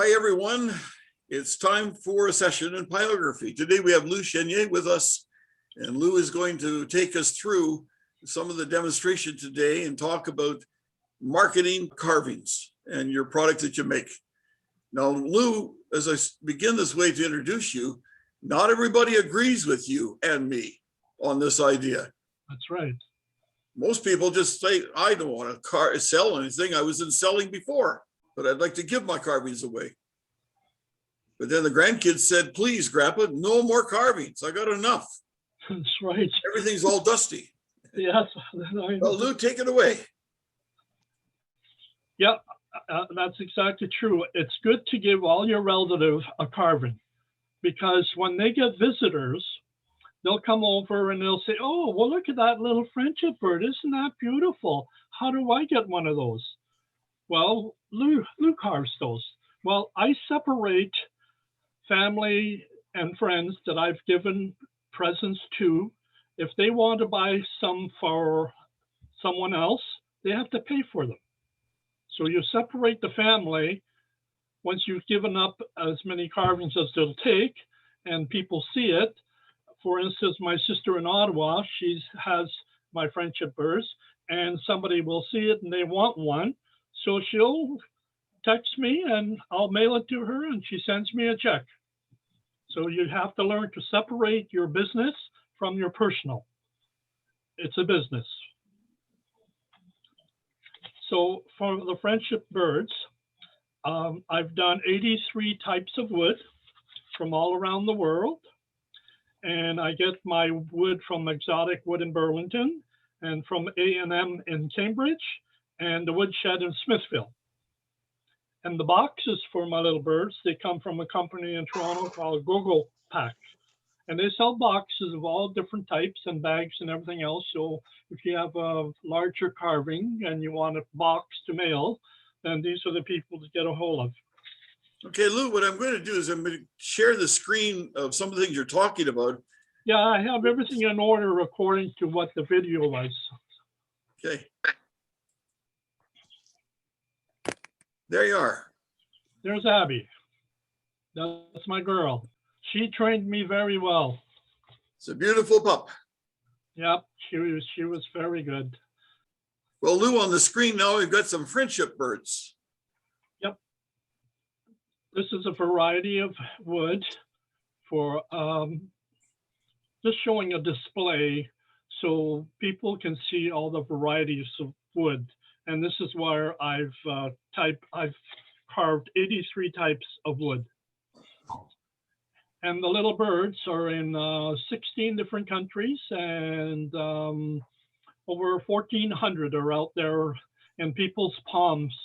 Hi, everyone. It's time for a session in pyrography. Today we have Lou Chenier with us, and Lou is going to take us through some of the demonstration today and talk about marketing carvings and your product that you make. Now, Lou, as I begin this way to introduce you, not everybody agrees with you and me on this idea. That's right. Most people just say, I don't want to sell anything. I was in selling before, but I'd like to give my carvings away. But then the grandkids said, please, Grandpa, no more carvings. I got enough. That's right. Everything's all dusty. Yes. Well, Lou, take it away. Yeah, that's exactly true. It's good to give all your relatives a carving, because when they get visitors, they'll come over and they'll say, oh, well, look at that little friendship bird. Isn't that beautiful? How do I get one of those? Well, Lou carves those. Well, I separate family and friends that I've given presents to. If they want to buy some for someone else, they have to pay for them. So you separate the family once you've given up as many carvings as they'll take and people see it. For instance, my sister in Ottawa, she has my friendship birds, and somebody will see it and they want one. So she'll text me and I'll mail it to her and she sends me a check. So you have to learn to separate your business from your personal. It's a business. So for the friendship birds, I've done 83 types of wood from all around the world. And I get my wood from Exotic Wood in Burlington and from A&M in Cambridge and the Woodshed in Smithville. And the boxes for my little birds, they come from a company in Toronto called OWCA. And they sell boxes of all different types and bags and everything else. So if you have a larger carving and you want a box to mail, then these are the people to get a hold of. Okay, Lou, what I'm going to do is I'm going to share the screen of some of the things you're talking about. Yeah, I have everything in order according to what the video was. Okay. There you are. There's Abby. That's my girl. She trained me very well. It's a beautiful pup. Yep, she was very good. Well, Lou, on the screen now, we've got some friendship birds. Yep. This is a variety of wood for just showing a display so people can see all the varieties of wood. And this is where I've carved 83 types of wood. And the little birds are in 16 different countries, and over 1,400 are out there in people's palms.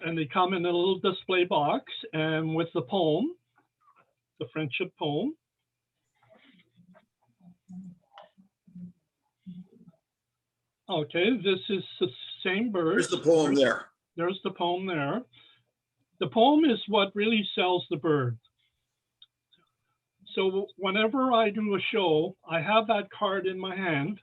And they come in a little display box and with the poem, the friendship poem. Okay, this is the same bird. There's the poem there. There's the poem there. The poem is what really sells the bird. So whenever I do a show, I have that card in my hand.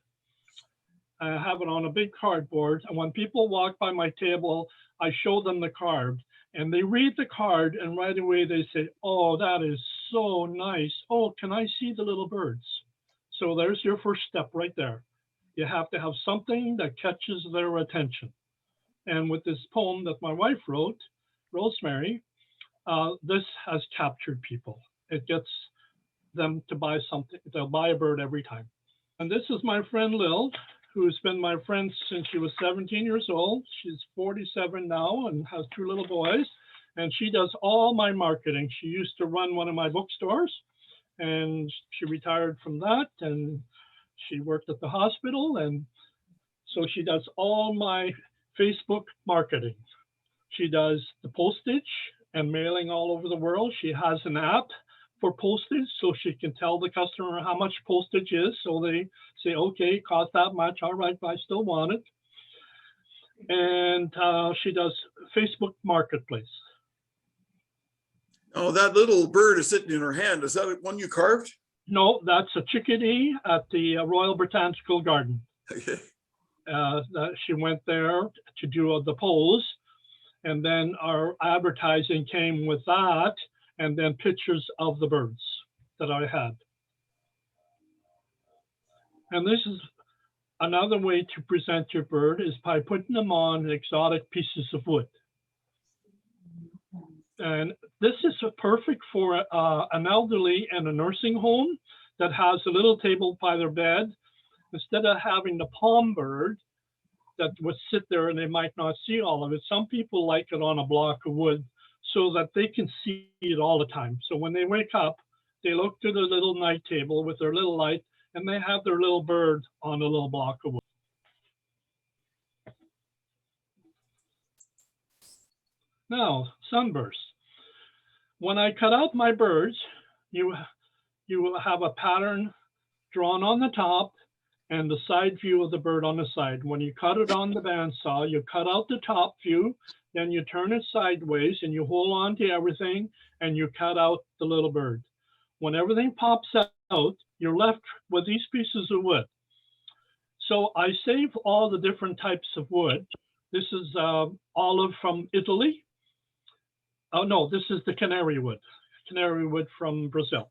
I have it on a big cardboard. And when people walk by my table, I show them the card. And they read the card and right away they say, oh, that is so nice. Oh, can I see the little birds? So there's your first step right there. You have to have something that catches their attention. And with this poem that my wife wrote, Rosemary, this has captured people. It gets them to buy something. They'll buy a bird every time. And this is my friend Lil, who's been my friend since she was 17 years old. She's 47 now and has 2 little boys. And she does all my marketing. She used to run one of my bookstores and she retired from that and she worked at the hospital. And so she does all my Facebook marketing. She does the postage and mailing all over the world. She has an app for postage so she can tell the customer how much postage is. So they say, okay, it costs that much. All right, but I still want it. And she does Facebook Marketplace. Oh, that little bird is sitting in her hand. Is that one you carved? No, that's a chickadee at the Royal Botanical Garden. Okay. She went there to do the pose. And then our advertising came with that, and then pictures of the birds that I had. And this is another way to present your bird, is by putting them on exotic pieces of wood. And this is perfect for an elderly in a nursing home that has a little table by their bed. Instead of having the palm bird that would sit there and they might not see all of it, some people like it on a block of wood so that they can see it all the time. So when they wake up, they look to their little night table with their little light, and they have their little bird on a little block of wood. Now, sunburst. When I cut out my birds, you will have a pattern drawn on the top and the side view of the bird on the side. When you cut it on the bandsaw, you cut out the top view, then you turn it sideways and you hold on to everything and you cut out the little bird. When everything pops out, you're left with these pieces of wood. So I save all the different types of wood. This is olive from Italy. Oh no, this is the canary wood from Brazil.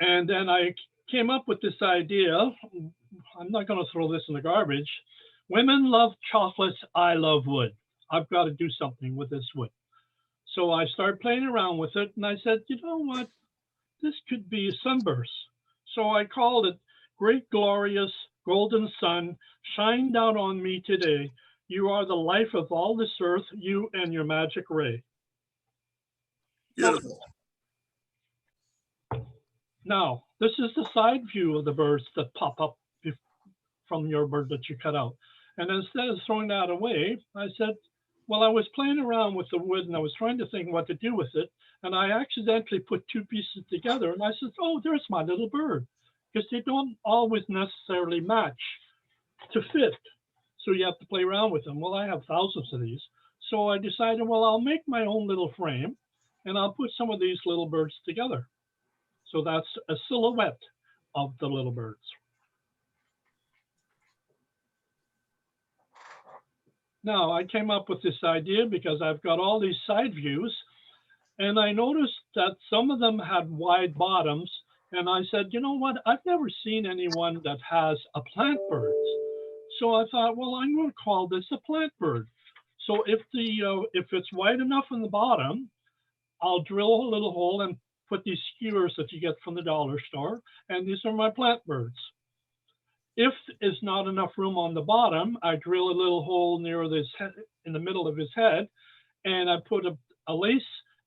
And then I came up with this idea. I'm not going to throw this in the garbage. Women love chocolates. I love wood. I've got to do something with this wood. So I started playing around with it, and I said, you know what? This could be a sunburst. So I called it Great Glorious Golden Sun, shine down on me today. You are the life of all this earth, you and your magic ray. Beautiful. Now, this is the side view of the birds that pop up from your bird that you cut out. And instead of throwing that away, I said, well, I was playing around with the wood and I was trying to think what to do with it. And I accidentally put two pieces together and I said, oh, there's my little bird. Because they don't always necessarily match to fit. So you have to play around with them. Well, I have thousands of these. So I decided, well, I'll make my own little frame and I'll put some of these little birds together. So that's a silhouette of the little birds. Now, I came up with this idea because I've got all these side views, and I noticed that some of them had wide bottoms, and I said, you know what? I've never seen anyone that has a plant bird. So I thought, well, I'm going to call this a plant bird. So if it's wide enough in the bottom, I'll drill a little hole and put these skewers that you get from the dollar store, and these are my plant birds. If there's not enough room on the bottom, I drill a little hole near his head, in the middle of his head, and I put a lace,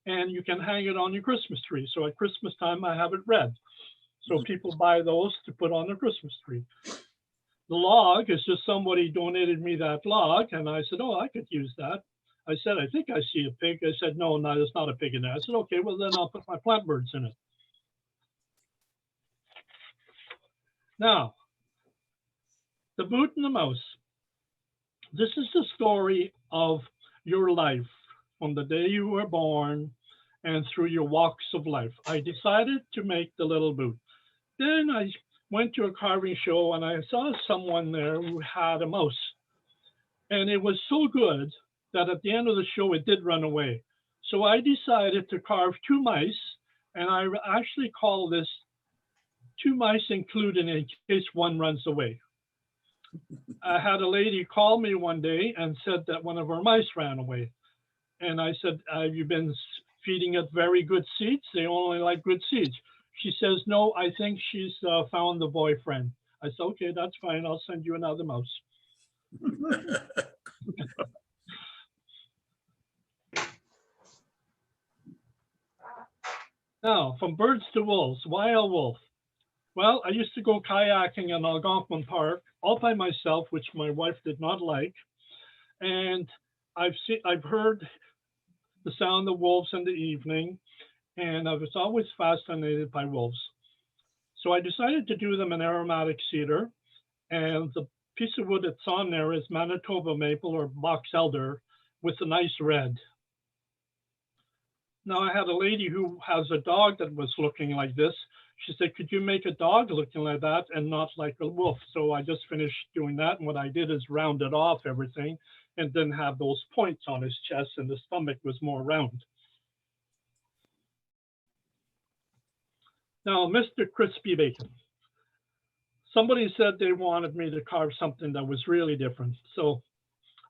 and you can hang it on your Christmas tree. So at Christmas time, I have it red. So people buy those to put on their Christmas tree. The log is just somebody donated me that log, and I said, oh, I could use that. I said, I think I see a pig. I said, no, there's not a pig in there. I said, okay, well, then I'll put my plant birds in it. Now, the boot and the mouse. This is the story of your life from the day you were born and through your walks of life. I decided to make the little boot. Then I went to a carving show and I saw someone there who had a mouse. And it was so good that at the end of the show, it did run away. So I decided to carve two mice, and I actually call this two mice included in case one runs away. I had a lady call me one day and said that one of her mice ran away. And I said, have you been feeding it very good seeds? They only like good seeds. She says, no, I think she's found the boyfriend. I said, okay, that's fine. I'll send you another mouse. Now, from birds to wolves, why a wolf? Well, I used to go kayaking in Algonquin Park all by myself, which my wife did not like. And I've heard the sound of wolves in the evening, and I was always fascinated by wolves. So I decided to do them in aromatic cedar, and the piece of wood that's on there is Manitoba maple or box elder with a nice red. Now, I had a lady who has a dog that was looking like this. She said, could you make a dog looking like that and not like a wolf? So I just finished doing that. And what I did is rounded off everything and didn't have those points on his chest, and the stomach was more round. Now, Mr. Crispy Bacon. Somebody said they wanted me to carve something that was really different. So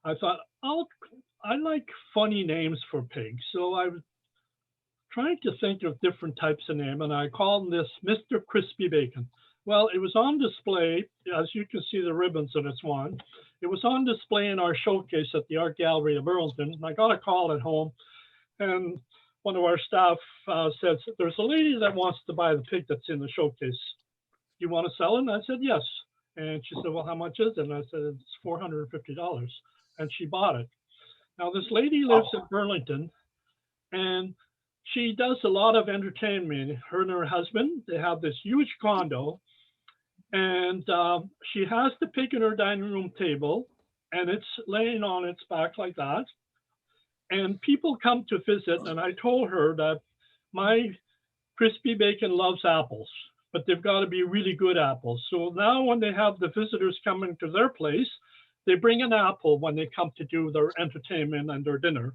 I thought, I like funny names for pigs. So I was trying to think of different types of name, and I called this Mr. Crispy Bacon. Well, it was on display, as you can see the ribbons that it's on. It was on display in our showcase at the Art Gallery of Burlington. And I got a call at home, and one of our staff says, there's a lady that wants to buy the pig that's in the showcase. Do you want to sell it? And I said, yes. And she said, well, how much is it? And I said, it's $450. And she bought it. Now, this lady lives in Burlington, and she does a lot of entertainment. Her and her husband, they have this huge condo, and she has the pig in her dining room table, and it's laying on its back like that. And people come to visit, and I told her that my Crispy Bacon loves apples, but they've got to be really good apples. So now when they have the visitors coming to their place, they bring an apple when they come to do their entertainment and their dinner.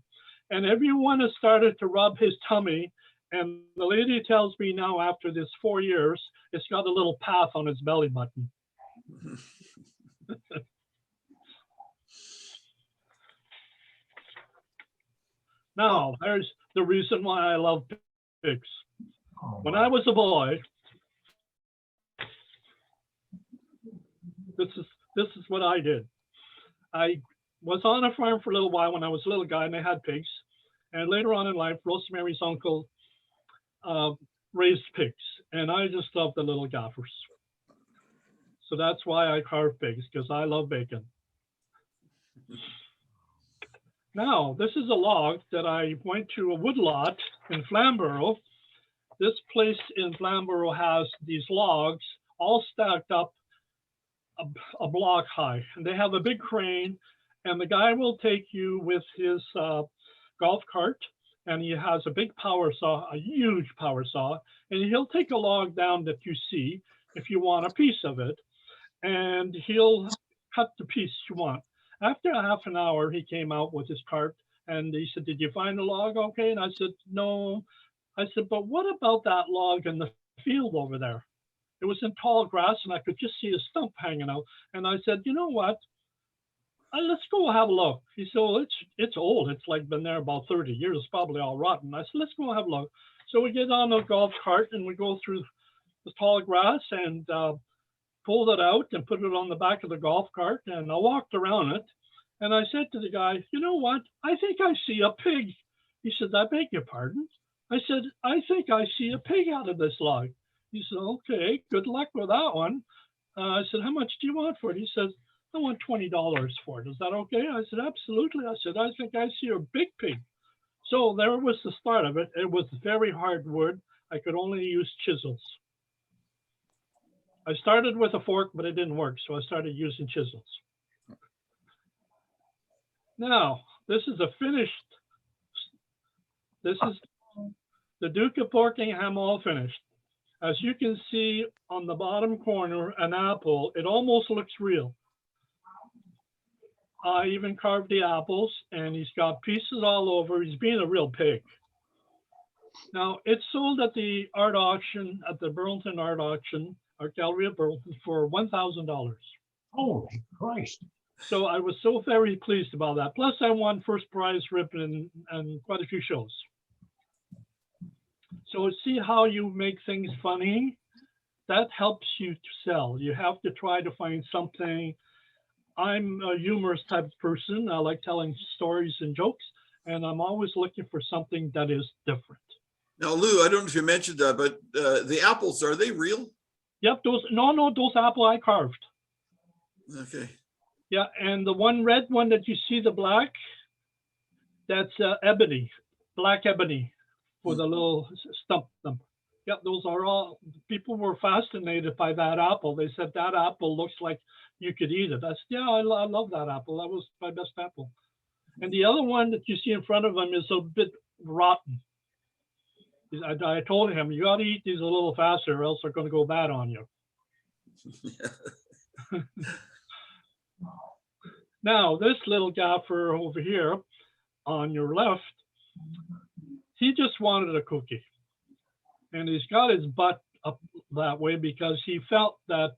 And everyone has started to rub his tummy. And the lady tells me now, after this 4 years, it's got a little path on his belly button. Now, there's the reason why I love pigs. When I was a boy, this is what I did. I was on a farm for a little while when I was a little guy, and they had pigs. And later on in life, Rosemary's uncle raised pigs, and I just loved the little gaffers. So that's why I carve pigs, because I love bacon. Now, this is a log that I went to a wood lot in Flamborough. This place in Flamborough has these logs all stacked up a block high, and they have a big crane, and the guy will take you with his golf cart, and he has a big power saw, a huge power saw, and he'll take a log down that you see if you want a piece of it, and he'll cut the piece you want. After a half an hour, he came out with his cart, and he said, did you find the log okay? And I said, no. I said, but what about that log in the field over there? It was in tall grass, and I could just see a stump hanging out. And I said, you know what? Let's go have a look. He said, well, it's old. It's like been there about 30 years. It's probably all rotten. I said, let's go have a look. So we get on the golf cart, and we go through the tall grass and pulled it out and put it on the back of the golf cart. And I walked around it. And I said to the guy, you know what? I think I see a pig. He said, I beg your pardon? I said, I think I see a pig out of this log. He said, okay, good luck with that one. I said, how much do you want for it? He says, I want $20 for it. Is that okay? I said, absolutely. I said, I think I see a big pig. So there was the start of it. It was very hard wood. I could only use chisels. I started with a fork, but it didn't work. So I started using chisels. Now, this is a finished, this is the Duke of Porkingham all finished. As you can see on the bottom corner, an apple, it almost looks real. I even carved the apples, and he's got pieces all over. He's being a real pig. Now, it's sold at the art auction, at the Burlington Art Auction, Art Gallery of Burlington, for $1,000. Holy Christ. So I was so very pleased about that. Plus, I won first prize ribbon and quite a few shows. So see how you make things funny? That helps you to sell. You have to try to find something. I'm a humorous type of person. I like telling stories and jokes, and I'm always looking for something that is different. Now, Lou, I don't know if you mentioned that, but the apples, are they real? Yep, those apple I carved. Okay. Yeah, and the one red one that you see, the black, that's ebony, black ebony with a little stump them. Yep, those are all, people were fascinated by that apple. They said that apple looks like you could eat it. I said, yeah, I love that apple. That was my best apple. And the other one that you see in front of them is a bit rotten. I told him, you got to eat these a little faster or else they're going to go bad on you. Now, this little gaffer over here on your left, he just wanted a cookie. And he's got his butt up that way because he felt that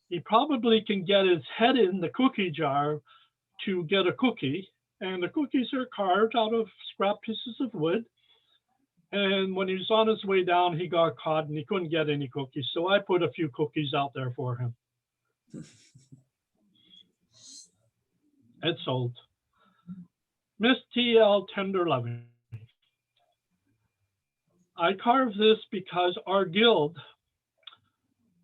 he probably can get his head in the cookie jar to get a cookie. And the cookies are carved out of scrap pieces of wood. And when he was on his way down, he got caught and he couldn't get any cookies. So I put a few cookies out there for him. It's sold. Miss TL Tender Loving. I carved this because our guild,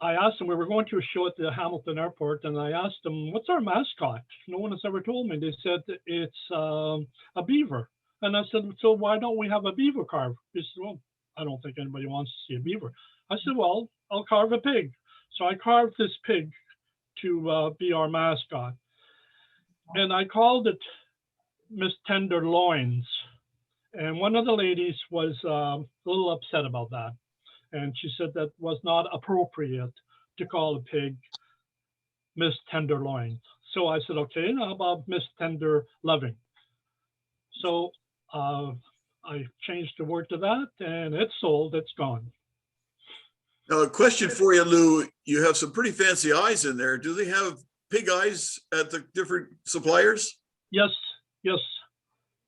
I asked them, we were going to a show at the Hamilton airport, and I asked them, what's our mascot? No one has ever told me. They said it's a beaver. And I said, so why don't we have a beaver carved? They said, well, I don't think anybody wants to see a beaver. I said, well, I'll carve a pig. So I carved this pig to be our mascot. And I called it Miss Tender Loins. And one of the ladies was a little upset about that. And she said that was not appropriate to call a pig Miss Tender Loins. So I said, okay, how about Miss Tender Loving? So I changed the word to that, and it's sold, it's gone. Now, a question for you, Lou. You have some pretty fancy eyes in there. Do they have pig eyes at the different suppliers? Yes, yes.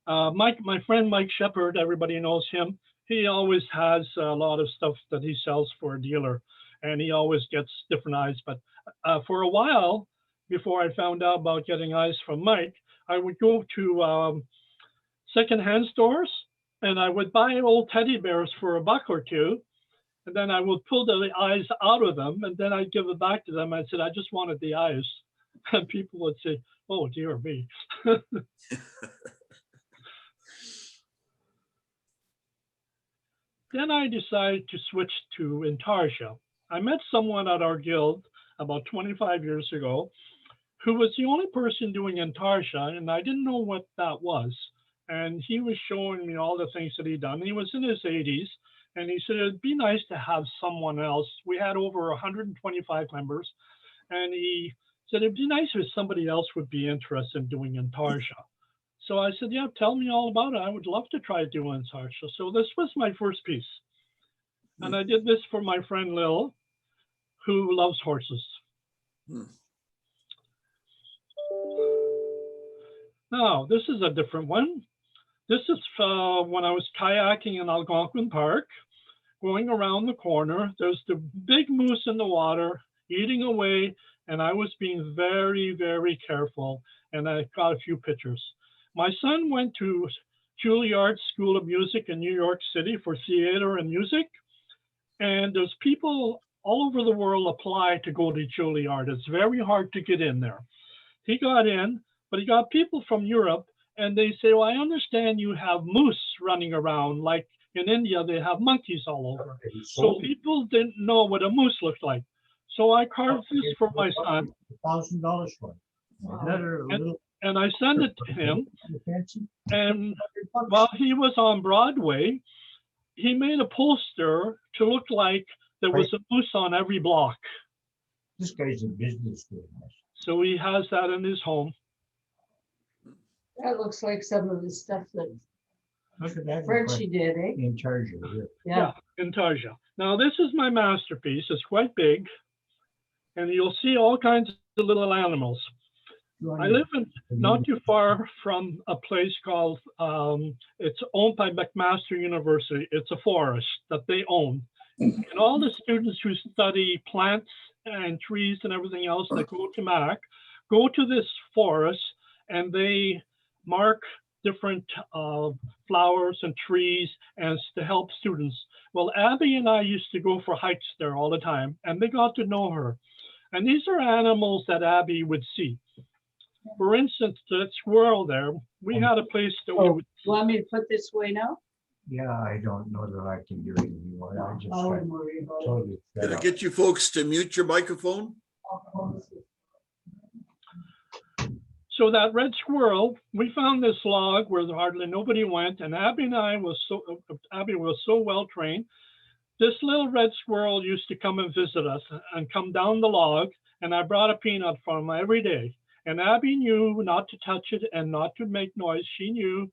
Mike, my friend Mike Shepard, everybody knows him. He always has a lot of stuff that he sells for a dealer, and he always gets different eyes. But for a while, before I found out about getting eyes from Mike, I would go to secondhand stores, and I would buy old teddy bears for $1 or $2, and then I would pull the eyes out of them, and then I'd give it back to them. I said, I just wanted the eyes. And people would say, oh, dear me. Then I decided to switch to intarsia. I met someone at our guild about 25 years ago who was the only person doing intarsia, and I didn't know what that was. And he was showing me all the things that he'd done. He was in his 80s, and he said it'd be nice to have someone else. We had over 125 members, and he said it'd be nice if somebody else would be interested in doing intarsia. So I said, yeah, tell me all about it. I would love to try doing intarsia. So this was my first piece. And I did this for my friend Lil, who loves horses. Now, this is a different one. This is when I was kayaking in Algonquin Park, going around the corner. There's the big moose in the water, eating away, and I was being very, very careful, and I got a few pictures. My son went to Juilliard School of Music in New York City for theater and music, and there's people all over the world apply to go to Juilliard. It's very hard to get in there. He got in, but he got people from Europe, and they say, well, I understand you have moose running around, like in India, they have monkeys all over. So people didn't know what a moose looked like. So I carved this for my son. $1,000 for it. And I sent it to him. And while he was on Broadway, he made a poster to look like there was a moose on every block. This guy's a business guy. So he has that in his home. That looks like some of the stuff that Look at that. Frenchie did, eh? In charge of it. Yeah. Intarsia. Now this is my masterpiece. It's quite big, and you'll see all kinds of little animals. I live in not too far from a place called, it's owned by McMaster University. It's a forest that they own. And all the students who study plants and trees and everything else that go to Mac go to this forest, and they mark different flowers and trees as to help students. Well, Abby and I used to go for hikes there all the time, and they got to know her. And these are animals that Abby would see. For instance, that squirrel there, we had a place that we Oh, would. you want me to put this way now? Yeah, I don't know that I can do it anymore. I just I got wouldn't worry about it. totally fed Can I up. get you folks to mute your microphone? So that red squirrel, we found this log where hardly nobody went, and Abby was so well trained. This little red squirrel used to come and visit us and come down the log, and I brought a peanut for him every day. And Abby knew not to touch it and not to make noise. She knew.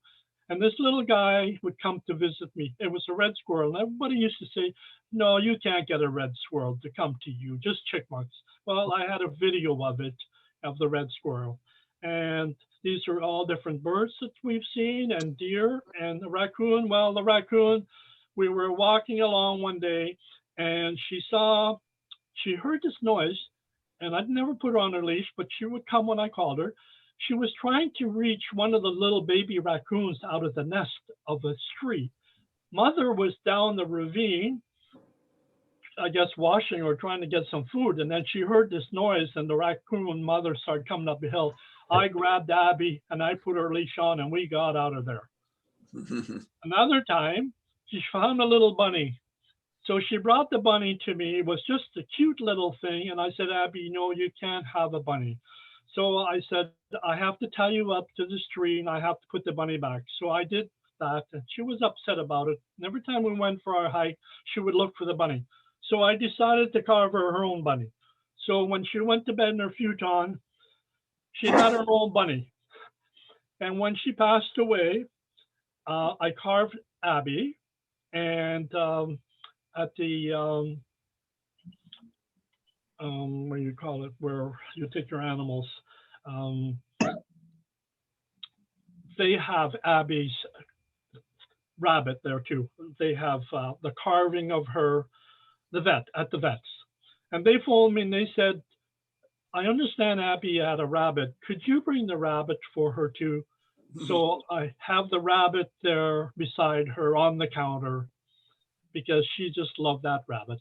And this little guy would come to visit me. It was a red squirrel. And everybody used to say, no, you can't get a red squirrel to come to you, just chipmunks. Well, I had a video of it, of the red squirrel. And these are all different birds that we've seen, and deer, and the raccoon. Well, the raccoon, we were walking along one day, and she heard this noise, and I'd never put her on her leash, but she would come when I called her. She was trying to reach one of the little baby raccoons out of the nest of a tree. Mother was down the ravine, I guess washing or trying to get some food, and then she heard this noise, and the raccoon mother started coming up the hill. I grabbed Abby and I put her leash on, and we got out of there. Another time, she found a little bunny. So she brought the bunny to me. It was just a cute little thing. And I said, Abby, no, you can't have a bunny. So I said, I have to tie you up to this tree and I have to put the bunny back. So I did that, and she was upset about it. And every time we went for our hike, she would look for the bunny. So I decided to carve her own bunny. So when she went to bed in her futon, she had her own bunny. And when she passed away, I carved Abby, and at the what do you call it, where you take your animals, they have Abby's rabbit there too. They have the carving of her, the vet, at the vets. And they phoned me and they said, I understand Abby had a rabbit. Could you bring the rabbit for her too? So I have the rabbit there beside her on the counter because she just loved that rabbit.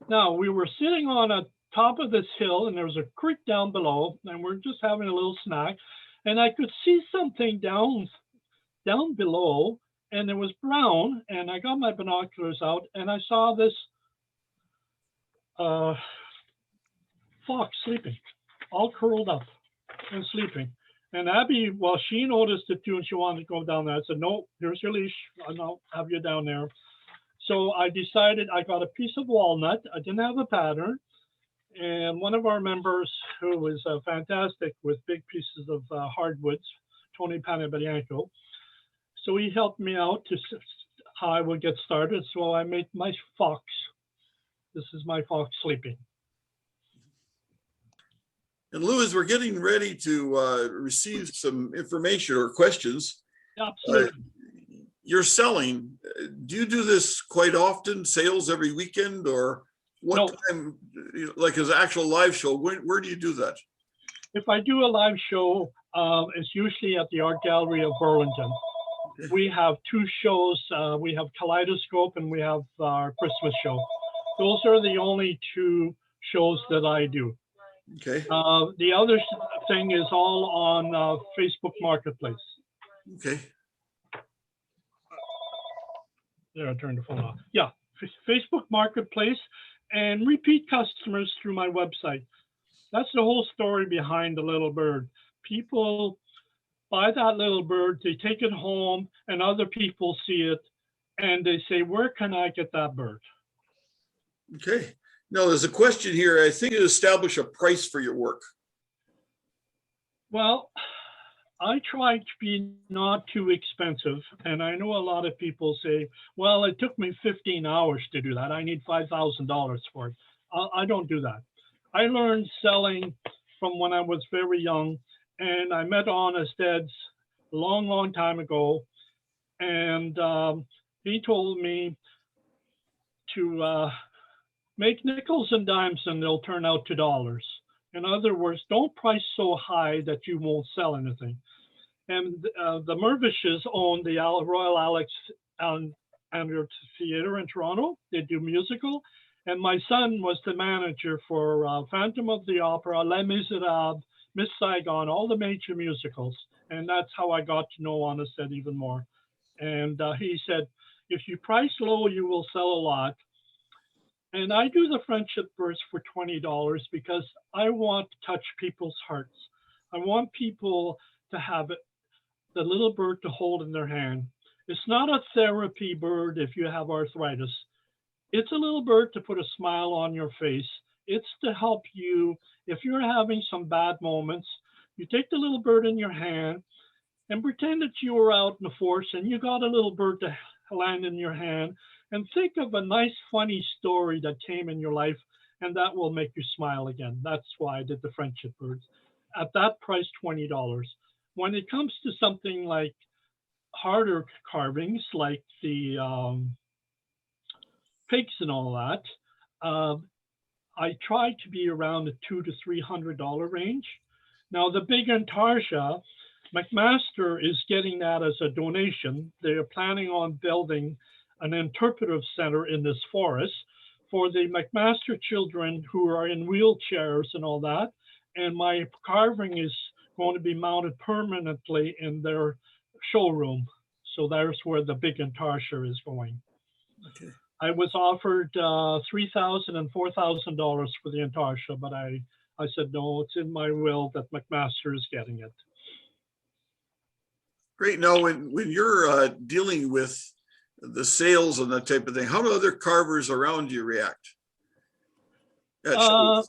Now, we were sitting on a top of this hill, and there was a creek down below, and we're just having a little snack, and I could see something down below, and it was brown, and I got my binoculars out, and I saw this fox sleeping, all curled up and sleeping. And Abby, well, she noticed it too, and she wanted to go down there. I said, no, here's your leash. I'll have you down there. So I decided, I got a piece of walnut. I didn't have a pattern. And one of our members, who is fantastic with big pieces of hardwoods, Tony Panabianco, so he helped me out to how I would get started. So I made my fox. This is my fox sleeping. And Lou, as we're getting ready to receive some information or questions, Absolutely. You're selling. Do you do this quite often? Sales every weekend, or what No. time? Like as an actual live show, where do you do that? If I do a live show, it's usually at the Art Gallery of Burlington. We have two shows. We have Kaleidoscope and we have our Christmas show. Those are the only two shows that I do. Okay. The other thing is all on Facebook Marketplace. Okay. There, I turned the phone off. Yeah, Facebook Marketplace and repeat customers through my website. That's the whole story behind the little bird. People buy that little bird, they take it home, and other people see it, and they say, where can I get that bird? Okay. Now, there's a question here. I think you establish a price for your work. Well, I try to be not too expensive. And I know a lot of people say, well, it took me 15 hours to do that. I need $5,000 for it. I don't do that. I learned selling from when I was very young. And I met Honest Ed's a long, long time ago. And he told me to make nickels and dimes and they'll turn out to dollars. In other words, don't price so high that you won't sell anything. And the Mervishes own the Royal Alex Amateur Theatre in Toronto. They do musical. And my son was the manager for Phantom of the Opera, Les Miserables, Miss Saigon, all the major musicals. And that's how I got to know Honest Ed even more. And he said, if you price low, you will sell a lot. And I do the friendship birds for $20 because I want to touch people's hearts. I want people to have it, the little bird to hold in their hand. It's not a therapy bird if you have arthritis. It's a little bird to put a smile on your face. It's to help you if you're having some bad moments. You take the little bird in your hand and pretend that you were out in the forest and you got a little bird to land in your hand, and think of a nice, funny story that came in your life, and that will make you smile again. That's why I did the friendship birds. At that price, $20. When it comes to something like harder carvings, like the pigs and all that, I try to be around the $200 to $300 range. Now, the big Antarctica, McMaster is getting that as a donation. They're planning on building an interpretive center in this forest for the McMaster children who are in wheelchairs and all that. And my carving is going to be mounted permanently in their showroom. So there's where the big Antarctica is going. Okay. I was offered $3,000 and $4,000 for the Antarctica, but I said, no, it's in my will that McMaster is getting it. Great. Now, when you're dealing with the sales and that type of thing, how do other carvers around you react? I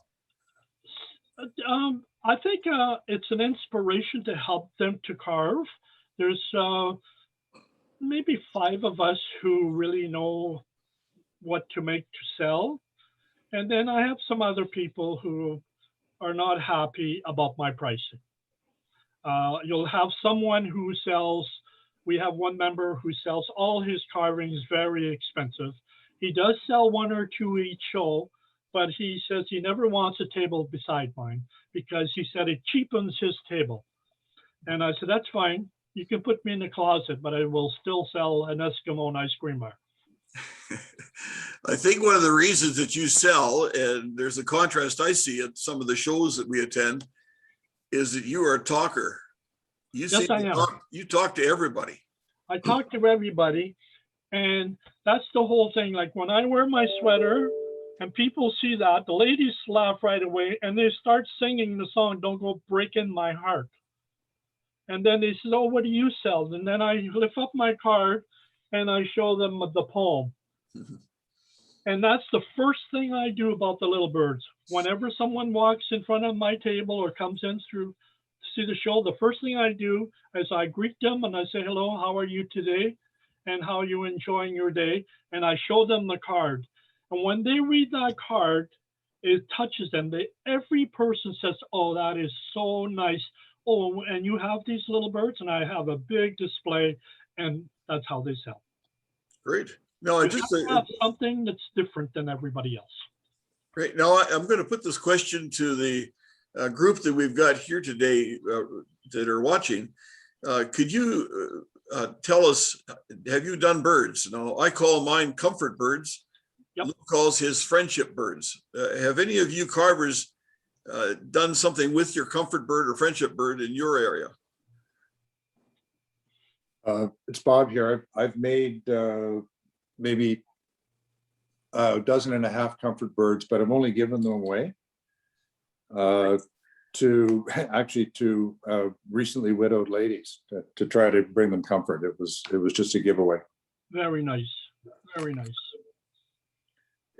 think it's an inspiration to help them to carve. There's maybe 5 of us who really know what to make to sell. And then I have some other people who are not happy about my pricing. You'll have someone who sells, we have one member who sells all his carvings very expensive. He does sell 1 or 2 each show, but he says he never wants a table beside mine because he said it cheapens his table. And I said, that's fine. You can put me in the closet, but I will still sell an Eskimo and ice cream bar. I think one of the reasons that you sell, and there's a contrast I see at some of the shows that we attend, is that you are a talker. Yes, I am. You talk to everybody. I talk to everybody, and that's the whole thing. Like when I wear my sweater and people see that, the ladies laugh right away and they start singing the song, Don't Go Breaking My Heart. And then they say, oh, what do you sell? And then I lift up my card and I show them the poem. And that's the first thing I do about the little birds. Whenever someone walks in front of my table or comes in through to see the show, the first thing I do is I greet them and I say, hello, how are you today? And how are you enjoying your day? And I show them the card. And when they read that card, it touches them. Every person says, oh, that is so nice. Oh, and you have these little birds? And I have a big display, and that's how they sell. Great. No, I just have something that's different than everybody else. Great. Now I'm going to put this question to the group that we've got here today that are watching. Could you tell us, have you done birds? Now I call mine comfort birds. Yep. Lou calls his friendship birds. Have any of you carvers done something with your comfort bird or friendship bird in your area? It's Bob here. I've made maybe 12.5 comfort birds, but I've only given them away to recently widowed ladies to try to bring them comfort. It was just a giveaway. Very nice. Very nice.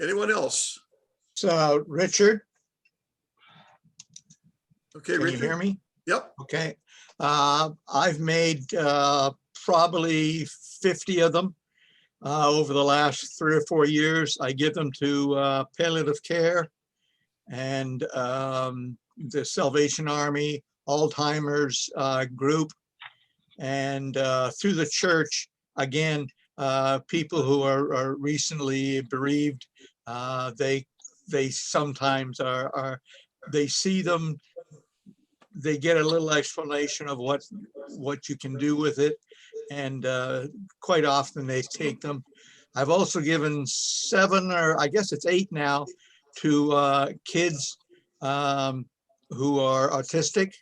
Anyone else? So Richard, Okay, can Richard. you hear me? Yep. Okay. I've made probably 50 of them over the last 3 or 4 years. I give them to palliative care and the Salvation Army, Alzheimer's group, and through the church, again, people who are recently bereaved. They sometimes they see them, they get a little explanation of what you can do with it, and quite often they take them. I've also given 7, or I guess it's 8 now, to kids who are autistic.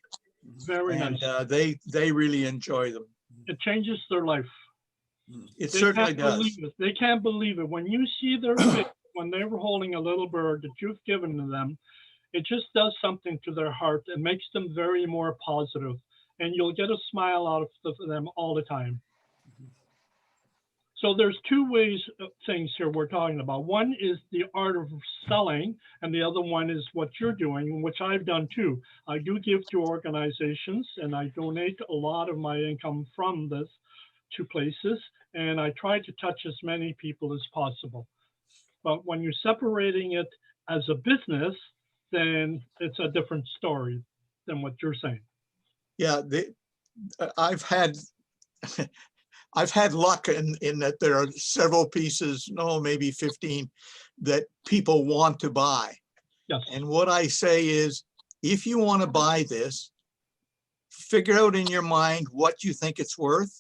Very and nice. they really enjoy them. It changes their life. It They certainly can't does. believe it. They can't believe it. When you see their face, when they were holding a little bird that you've given to them, it just does something to their heart and makes them very more positive, and you'll get a smile out of them all the time. So there's two ways of things here we're talking about. One is the art of selling, and the other one is what you're doing, which I've done too. I do give to organizations, and I donate a lot of my income from this to places, and I try to touch as many people as possible. But when you're separating it as a business, then it's a different story than what you're saying. Yeah, I've had I've had luck in that there are several pieces, no, maybe 15, that people want to buy. Yes. And what I say is, if you want to buy this, figure out in your mind what you think it's worth.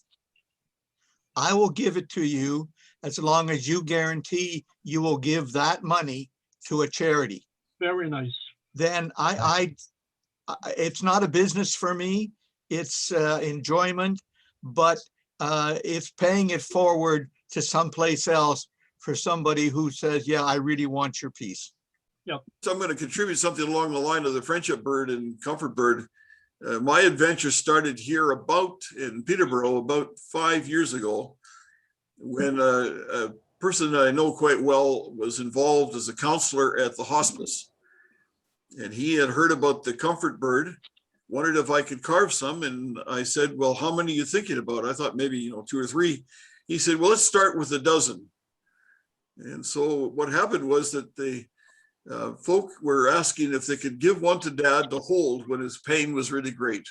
I will give it to you as long as you guarantee you will give that money to a charity. Very nice. Then it's not a business for me. It's enjoyment, but it's paying it forward to someplace else for somebody who says, yeah, I really want your piece. So I'm going to contribute something along the line of the friendship bird and comfort bird. My adventure started here in Peterborough about 5 years ago, when a person that I know quite well was involved as a counselor at the hospice. And he had heard about the comfort bird, wondered if I could carve some. And I said, well, how many are you thinking about? I thought maybe, 2 or 3. He said, well, let's start with a dozen. And so what happened was that the folk were asking if they could give one to Dad to hold when his pain was really great.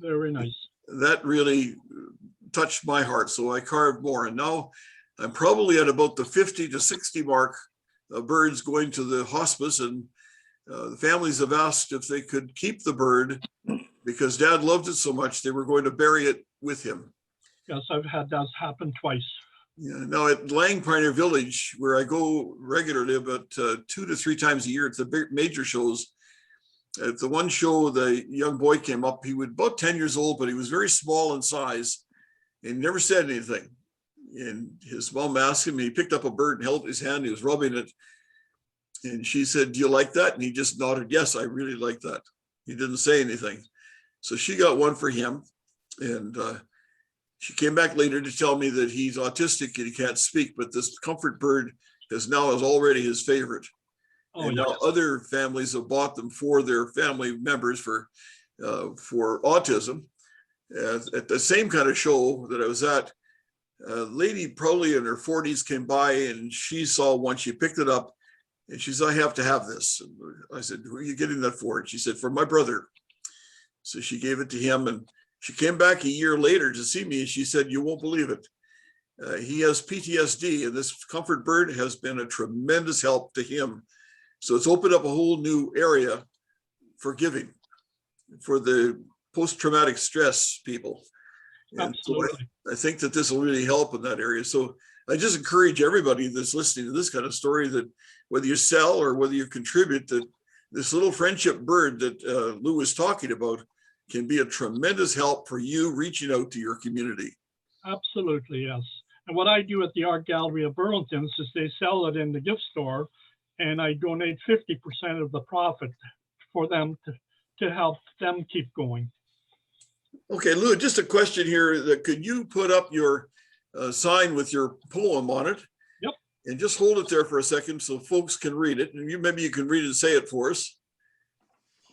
Very nice. That really touched my heart. So I carved more. And now I'm probably at about the 50 to 60 mark of birds going to the hospice. And the families have asked if they could keep the bird because Dad loved it so much, they were going to bury it with him. Yes, I've had that happen twice. Yeah, now at Lang Pioneer Village, where I go regularly about 2 to 3 times a year, it's the major shows. At the one show, the young boy came up. He was about 10 years old, but he was very small in size and never said anything. And his mom asked him, he picked up a bird and held his hand. He was rubbing it. And she said, do you like that? And he just nodded, yes, I really like that. He didn't say anything. So she got one for him. And she came back later to tell me that he's autistic and he can't speak, but this comfort bird is already his favorite. Oh, And now yes. other families have bought them for their family members for autism. At the same kind of show that I was at, a lady probably in her 40s came by and she saw one, she picked it up and she said, I have to have this. And I said, who are you getting that for? And she said, for my brother. So she gave it to him, and she came back a year later to see me and she said, you won't believe it. He has PTSD and this comfort bird has been a tremendous help to him. So it's opened up a whole new area for giving for the post-traumatic stress people. And so I think that this will really help in that area. So I just encourage everybody that's listening to this kind of story that whether you sell or whether you contribute, that this little friendship bird that Lou was talking about can be a tremendous help for you reaching out to your community. Absolutely, yes. And what I do at the Art Gallery of Burlington is they sell it in the gift store, and I donate 50% of the profit for them to help them keep going. Okay, Lou, just a question here. That could you put up your sign with your poem on it? Yep. And just hold it there for a second so folks can read it. And maybe you can read it and say it for us.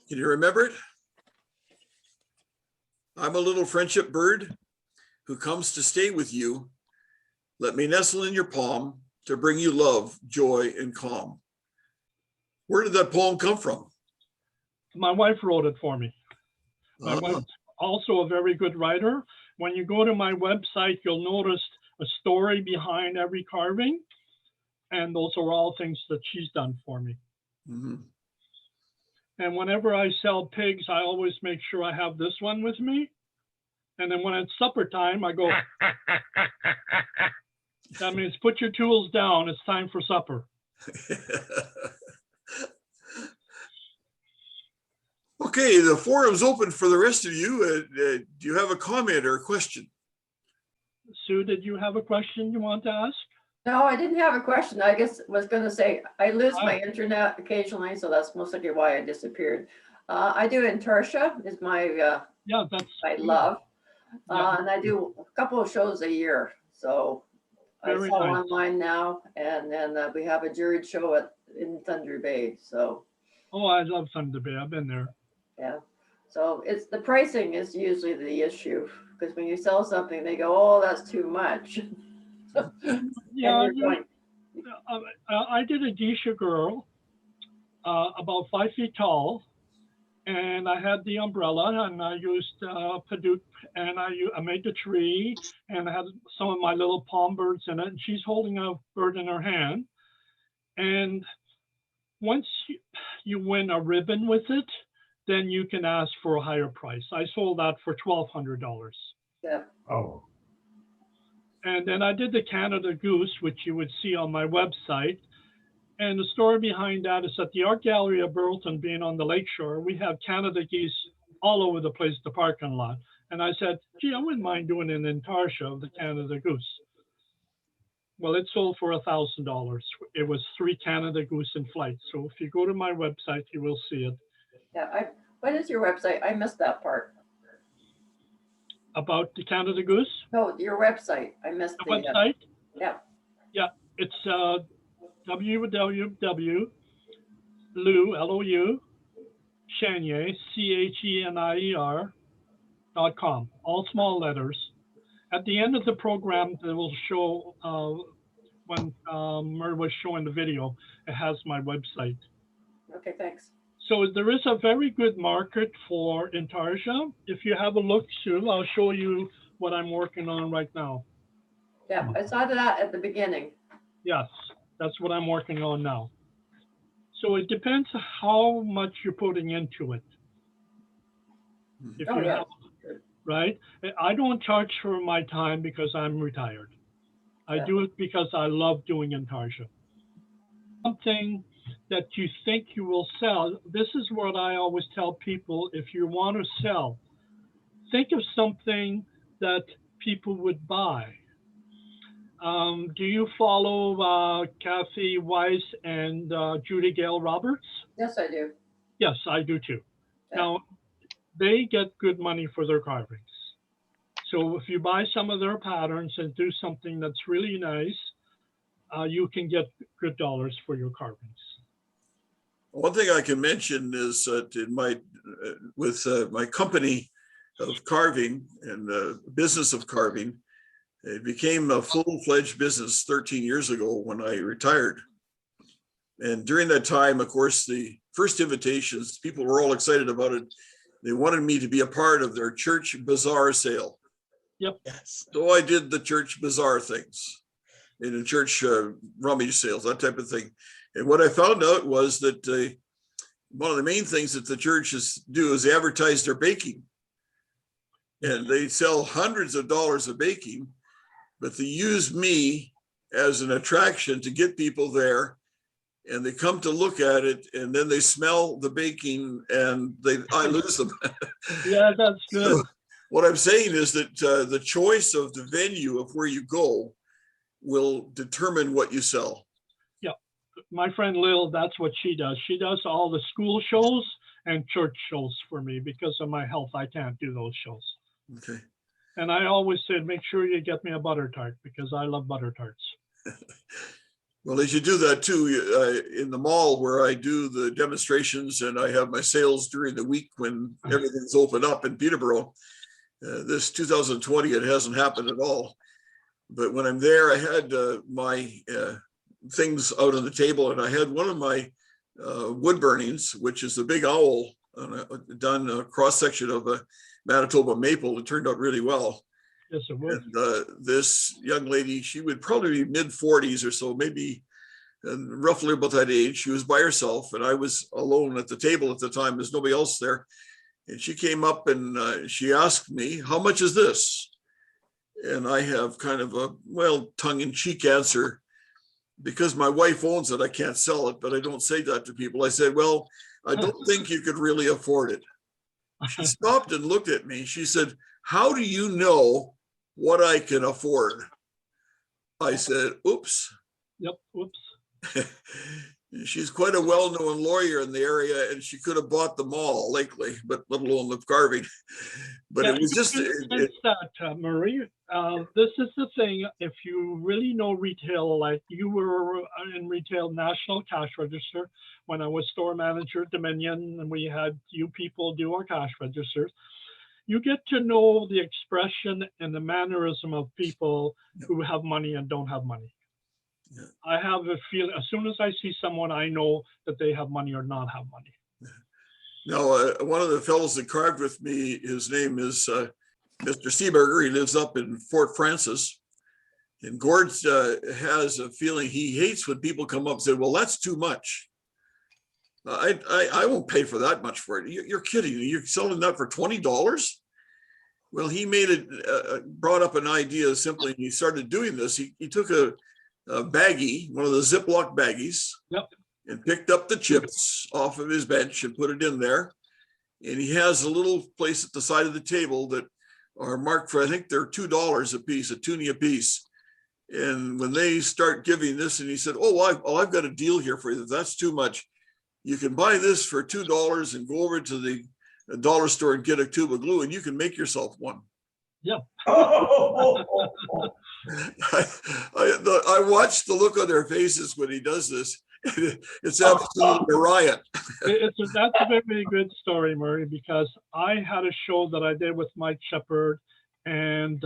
Can you remember it? I'm a little friendship bird who comes to stay with you. Let me nestle in your palm to bring you love, joy, and calm. Where did that poem come from? My wife wrote it for me. My wife's also a very good writer. When you go to my website, you'll notice a story behind every carving. And those are all things that she's done for me. Mm-hmm. And whenever I sell pigs, I always make sure I have this one with me. And then when it's supper time, I go, that means put your tools down. It's time for supper. Okay, the forum's open for the rest of you. Do you have a comment or a question? Sue, did you have a question you want to ask? No, I didn't have a question. I guess was gonna say, I lose my internet occasionally, so that's most likely why I disappeared. I do Intarsia is my, Yeah, that's. my good. love. Yeah. And I do a couple of shows a year, so I Very sell nice. online now, and then we have a juried show in Thunder Bay, so, Oh, I love Thunder Bay. I've been there. yeah. So it's, the pricing is usually the issue, because when you sell something, they go, oh, that's too much. Yeah, And you're going, I did a geisha girl, about 5 feet tall, and I had the umbrella, and I used Padook, and I made the tree, and I had some of my little palm birds in it, and she's holding a bird in her hand. And once you win a ribbon with it, then you can ask for a higher price. I sold that for $1,200. yeah, Oh, And then I did the Canada Goose, which you would see on my website. And the story behind that is that the Art Gallery of Burlington, being on the lakeshore, we have Canada geese all over the place, the parking lot. And I said, gee, I wouldn't mind doing an Intarsia of the Canada Goose. Well, it sold for $1,000. It was 3 Canada Goose in flight. So if you go to my website, you will see it. yeah. What is your website? I missed that part. About the Canada Goose, No, your website. I missed the the, website, yeah, it's www.lou, L-O-U, Chenier, CHENIER.com, all small letters. At the end of the program, they will show, when Murray was showing the video, it has my website. okay, thanks. So there is a very good market for Intarsia. If you have a look through, I'll show you what I'm working on right now. Yeah, I saw that at the beginning. Yes, that's what I'm working on now. So it depends how much you're putting into it. If Oh, you yeah. have, right? I don't charge for my time because I'm retired. I Yeah. do it because I love doing Intarsia. Something that you think you will sell. This is what I always tell people. If you want to sell, think of something that people would buy. Do you follow Kathy Weiss and Judy Gale Roberts? Yes, I do. Yes, I do too. Yeah. Now, they get good money for their carvings. So if you buy some of their patterns and do something that's really nice, you can get good dollars for your carvings. One thing I can mention is that in my with my company of carving and business of carving, it became a full-fledged business 13 years ago when I retired. And during that time, of course, the first invitations, people were all excited about it. They wanted me to be a part of their church bazaar sale. Yep. Yes. So I did the church bazaar things, in the church rummage sales, that type of thing. And what I found out was that one of the main things that the churches do is they advertise their baking. And they sell hundreds of dollars of baking, but they use me as an attraction to get people there. And they come to look at it, and then they smell the baking, and I lose them. Yeah, that's good. So what I'm saying is that the choice of the venue of where you go will determine what you sell. My friend Lil, that's what she does. She does all the school shows and church shows for me. Because of my health, I can't do those shows. Okay. And I always said, make sure you get me a butter tart because I love butter tarts. Well, as you do that too, in the mall where I do the demonstrations and I have my sales during the week when everything's open up in Peterborough, this 2020, it hasn't happened at all. But when I'm there, I had my things out on the table, and I had one of my wood burnings, which is the big owl, done a cross section of a Manitoba maple. It turned out really well. Yes, it would. And this young lady, she would probably be mid-40s or so, maybe roughly about that age. She was by herself, and I was alone at the table at the time. There's nobody else there. And she came up and she asked me, how much is this? And I have kind of a, well, tongue-in-cheek answer. Because my wife owns it, I can't sell it, but I don't say that to people. I said, well, I don't think you could really afford it. She stopped and looked at me. She said, how do you know what I can afford? I said, oops. Yep, whoops. She's quite a well-known lawyer in the area, and she could have bought them all likely, but let alone the carving. But Yeah, it was you just, can sense that, Murray. This is the thing, if you really know retail, like you were in retail national cash register, when I was store manager at Dominion, and we had you people do our cash registers, you get to know the expression and the mannerism of people who have money and don't have money. Yeah. I have a feeling, as soon as I see someone, I know that they have money or not have money. now, one of the fellows that carved with me, his name is Mr. Seeberger. He lives up in Fort Francis. And Gord has a feeling he hates when people come up and say, well, that's too much. I won't pay for that much for it. You're kidding. You're selling that for $20? Well, he made it, brought up an idea simply, and he started doing this. He took a baggie, one of the Ziploc baggies, Yep. and picked up the chips off of his bench and put it in there. And he has a little place at the side of the table that are marked for, I think they're $2 a piece, a toonie a piece. And when they start giving this, and he said, oh, well, I've got a deal here for you. If that's too much, you can buy this for $2 and go over to the dollar store and get a tube of glue, and you can make yourself one. Yep. I watched the look on their faces when he does this. It's absolutely a riot. That's a very good story, Murray, because I had a show that I did with Mike Shepard, and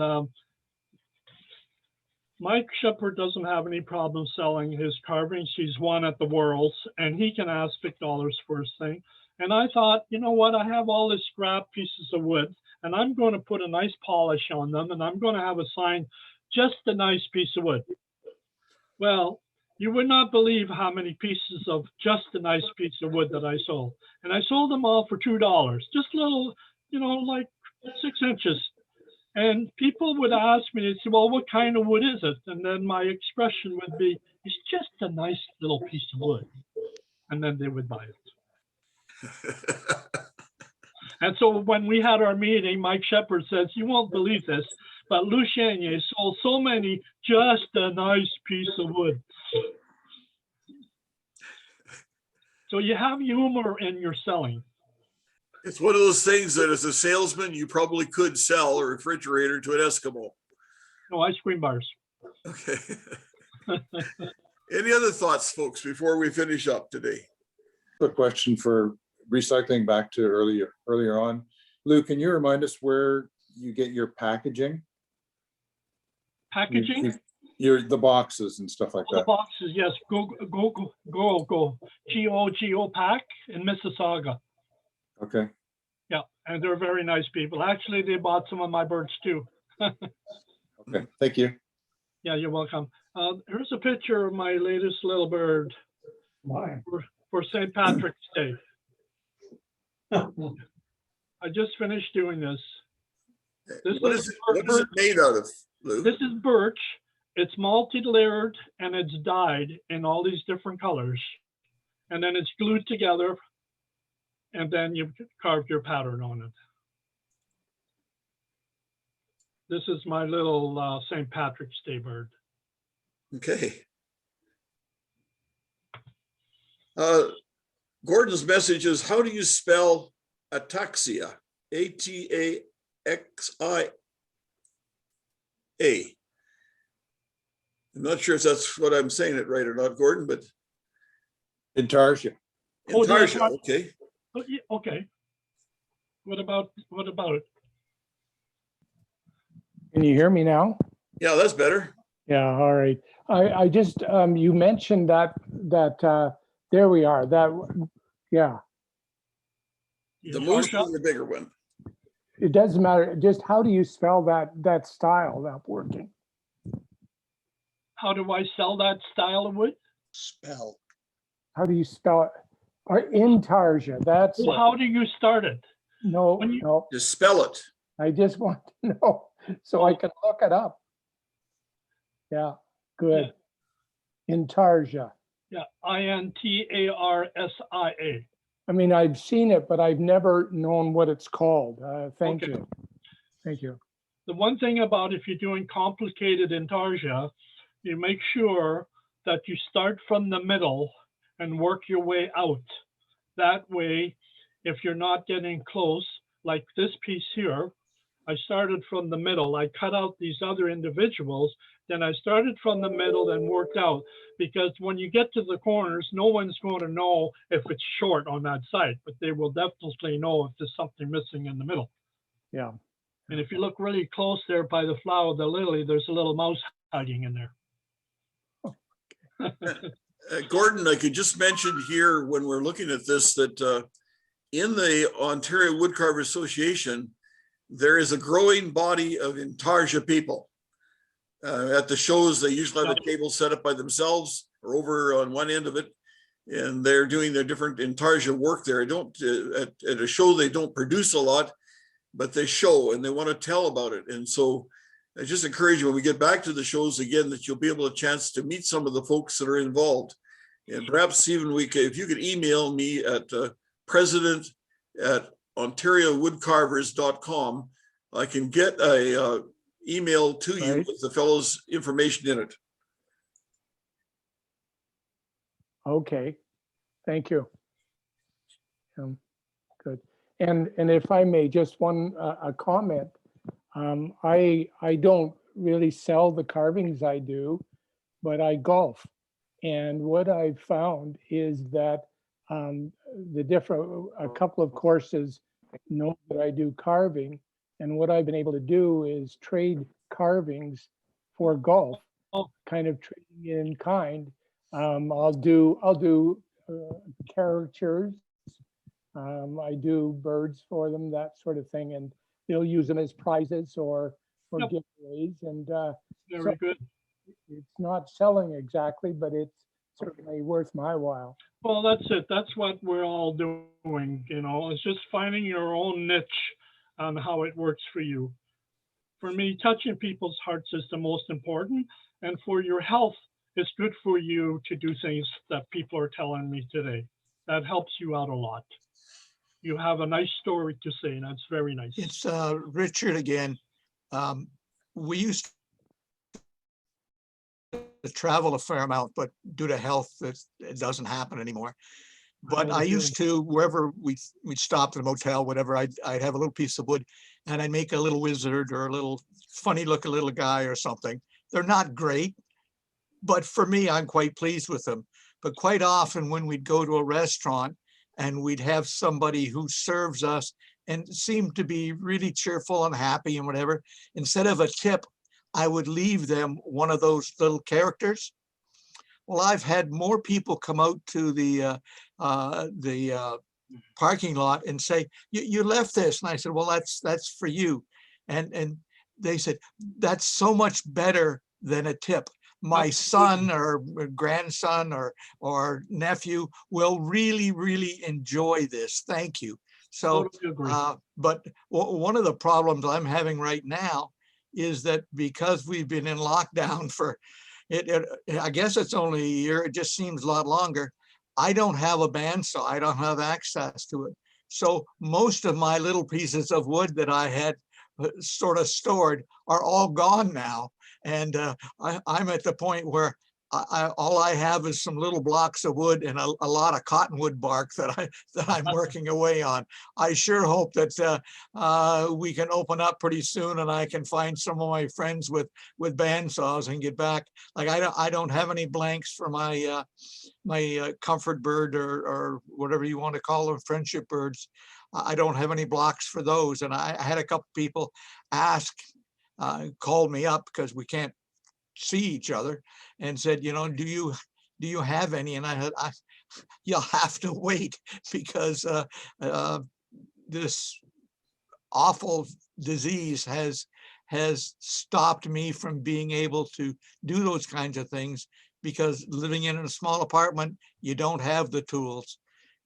Mike Shepard doesn't have any problem selling his carvings. He's won at the Worlds, and he can ask $6 for his thing. And I thought, you know what? I have all these scrap pieces of wood, and I'm going to put a nice polish on them, and I'm going to have a sign, just a nice piece of wood. Well, you would not believe how many pieces of just a nice piece of wood that I sold. And I sold them all for $2, just little, like 6 inches. And people would ask me, they'd say, well, what kind of wood is it? And then my expression would be, it's just a nice little piece of wood. And then they would buy it. And so when we had our meeting, Mike Shepard says, you won't believe this, but Lou Chenier sold so many, just a nice piece of wood. So you have humor in your selling. It's one of those things that as a salesman, you probably could sell a refrigerator to an Eskimo. No, ice cream bars. Okay. Any other thoughts, folks, before we finish up today? Quick question for recycling back to earlier on. Lou, can you remind us where you get your packaging? Packaging? The boxes and stuff like The that. boxes, yes. Go. Go Pack in Mississauga. Okay. Yeah, and they're very nice people. Actually, they bought some of my birds too. Okay. Thank you. Yeah, you're welcome. Here's a picture of my latest little bird for St. Patrick's Day. I just finished doing this. What is it made out of, Lou? This is birch. It's multi-layered and it's dyed in all these different colors. And then it's glued together, and then you carve your pattern on it. This is my little St. Patrick's Day bird. Okay. Gordon's message is, how do you spell ataxia? A-T-A-X-I-A. I'm not sure if that's what I'm saying it right or not, Gordon, but. Intarsia. Oh, Intarsia, okay. Oh, yeah, okay. What about it? Can you hear me now? Yeah, that's better. Yeah, all right. I just, you mentioned that there we are, yeah, The moose is the bigger one. it doesn't matter. Just how do you spell that style, that working? How do I sell that style of wood? Spell. How do you spell it? Or Intarsia, that's, Well, how do you start it? no, when you- no, Just spell it. I just want to know so I can look it up. Yeah, good. Intarsia. Yeah, I-N-T-A-R-S-I-A. I mean, I've seen it, but I've never known what it's called. Thank Okay. you. Thank you. The one thing about if you're doing complicated intarsia, you make sure that you start from the middle and work your way out. That way, if you're not getting close, like this piece here, I started from the middle. I cut out these other individuals, then I started from the middle and worked out. Because when you get to the corners, no one's going to know if it's short on that side, but they will definitely know if there's something missing in the middle. Yeah. And if you look really close there by the flower, the lily, there's a little mouse hiding in there. Gordon, I could just mention here when we're looking at this that in the Ontario Wood Carvers Association, there is a growing body of Intarsia people. At the shows, they usually have a table set up by themselves or over on one end of it, and they're doing their different Intarsia work there. I don't at a show they don't produce a lot, but they show and they want to tell about it. And so I just encourage you when we get back to the shows again that you'll be able to chance to meet some of the folks that are involved. And perhaps even we could, if you could email me at president@ontariowoodcarvers.com, I can get a email to you Right. with the fellow's information in it. Okay, thank you. Good. And if I may, just one a comment. I don't really sell the carvings I do, but I golf. And what I've found is that a couple of courses know that I do carving. And what I've been able to do is trade carvings for golf, kind of trading in kind. I'll do caricatures. I do birds for them, that sort of thing, and they'll use them as prizes or Yep. giveaways. And Very good. it's not selling exactly, but it's certainly worth my while. Well, that's it. That's what we're all doing, you know, it's just finding your own niche on how it works for you. For me, touching people's hearts is the most important. And for your health, it's good for you to do things that people are telling me today. That helps you out a lot. You have a nice story to say, and that's very nice. It's Richard again. We used to travel a fair amount, but due to health, it doesn't happen anymore. But I used to, wherever we'd stop at a motel, whatever, I'd have a little piece of wood and I'd make a little wizard or a little funny looking little guy or something. They're not great, but for me, I'm quite pleased with them. But quite often when we'd go to a restaurant and we'd have somebody who serves us and seemed to be really cheerful and happy and whatever, instead of a tip, I would leave them one of those little characters. Well, I've had more people come out to the parking lot and say, you left this. And I said, well, that's for you. And they said, that's so much better than a tip. My son or grandson or nephew will really, really enjoy this. Thank you. So, Totally agree. but one of the problems I'm having right now is that because we've been in lockdown for I guess it's only a year, it just seems a lot longer. I don't have a bandsaw. I don't have access to it. So most of my little pieces of wood that I had sort of stored are all gone now. And I'm at the point where all I have is some little blocks of wood and a lot of cottonwood bark that I'm working away on. I sure hope that we can open up pretty soon and I can find some of my friends with bandsaws and get back. Like I don't have any blanks for my my comfort bird or whatever you want to call them, friendship birds. I don't have any blocks for those. And I had a couple people called me up because we can't see each other and said, you know, do you have any? And I said, you'll have to wait because this awful disease has stopped me from being able to do those kinds of things, because living in a small apartment, you don't have the tools.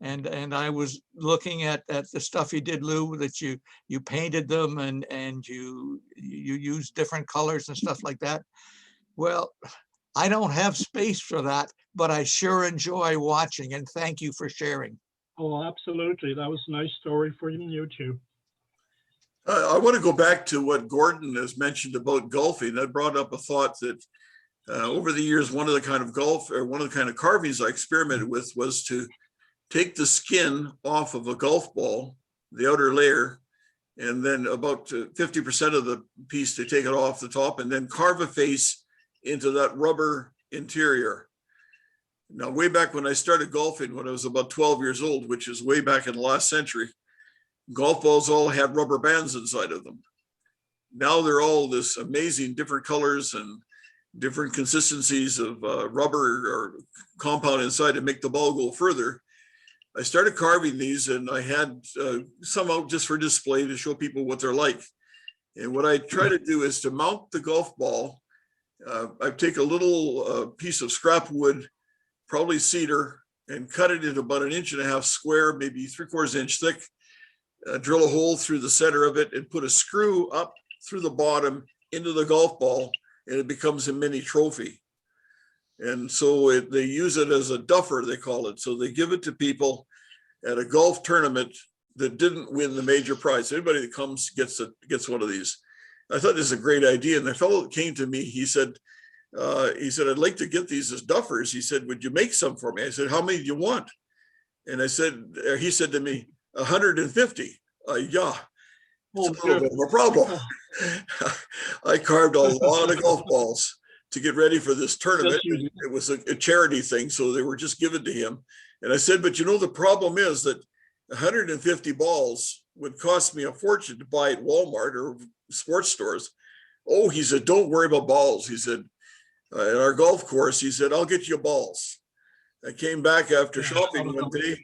And I was looking at the stuff you did, Lou, that you painted them and you used different colors and stuff like that. Well, I don't have space for that, but I sure enjoy watching, and thank you for sharing. Oh, absolutely. That was a nice story for you too. I want to go back to what Gordon has mentioned about golfing. That brought up a thought that Over the years, one of the kind of carvings I experimented with was to take the skin off of a golf ball, the outer layer, and then about 50% of the piece to take it off the top, and then carve a face into that rubber interior. Now, way back when I started golfing, when I was about 12 years old, which is way back in the last century, golf balls all had rubber bands inside of them. Now they're all this amazing different colors and different consistencies of rubber or compound inside to make the ball go further. I started carving these, and I had some out just for display to show people what they're like. And what I try to do is to mount the golf ball. I take a little piece of scrap wood, probably cedar, and cut it into about 1.5 inches square, maybe 3/4 inch thick. Drill a hole through the center of it and put a screw up through the bottom into the golf ball, and it becomes a mini trophy. And so they use it as a duffer, they call it. So they give it to people at a golf tournament that didn't win the major prize. Anybody that comes gets one of these. I thought this is a great idea. And the fellow that came to me, he said, I'd like to get these as duffers. He said, would you make some for me? I said, how many do you want? And he said to me, 150. Yeah. It's a little bit of a problem. I carved a lot of golf balls to get ready for this tournament. It was a charity thing, so they were just given to him. And I said, but the problem is that 150 balls would cost me a fortune to buy at Walmart or sports stores. Oh, he said, don't worry about balls. He said, at our golf course, he said, I'll get you balls. I came back after shopping one day,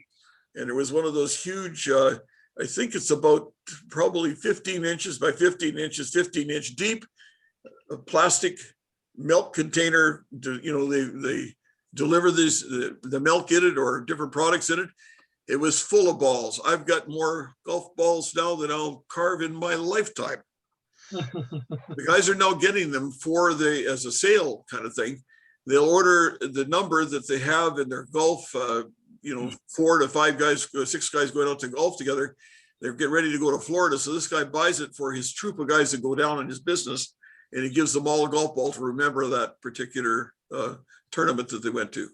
and there was one of those huge, I think it's about probably 15 inches by 15 inches, 15-inch deep, plastic milk container. They deliver the milk in it or different products in it. It was full of balls. I've got more golf balls now than I'll carve in my lifetime. The guys are now getting them as a sale kind of thing. They'll order the number that they have in their golf, 4 to 5 guys, 6 guys going out to golf together. They're getting ready to go to Florida. So this guy buys it for his troop of guys that go down in his business, and he gives them all a golf ball to remember that particular tournament that they went to.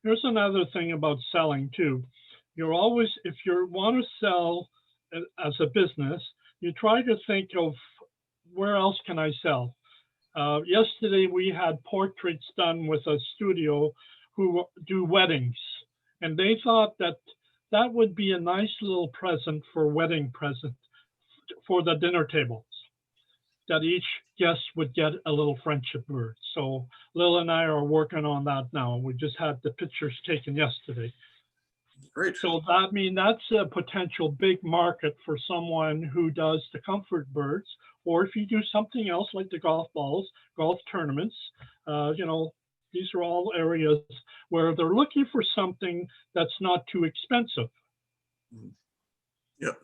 Here's another thing about selling too. You're always, if you want to sell as a business, you try to think of where else can I sell? Yesterday we had portraits done with a studio who do weddings, and they thought that would be a nice little present for wedding present for the dinner tables, that each guest would get a little friendship bird. So Lil and I are working on that now. We just had the pictures taken yesterday. Great. So that's a potential big market for someone who does the comfort birds, or if you do something else like the golf balls, golf tournaments, these are all areas where they're looking for something that's not too expensive. Yep.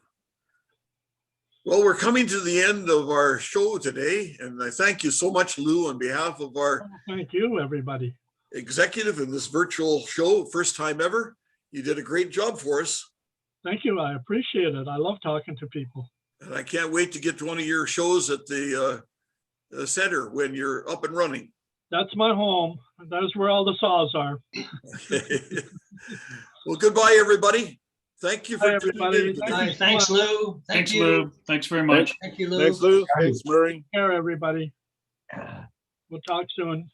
Well, we're coming to the end of our show today, and I thank you so much, Lou, on behalf of our Thank you, everybody. executive in this virtual show, first time ever. You did a great job for us. Thank you. I appreciate it. I love talking to people. And I can't wait to get to one of your shows at the center when you're up and running. That's my home. That's where all the saws are. Well, goodbye, everybody. Thank you Bye, for tuning everybody. in. Thank you so Thanks, much. Lou. Thanks, Lou. Thanks very much. Thank you, Lou. Thanks, Lou. Thanks, Murray. Take care, everybody. We'll talk soon.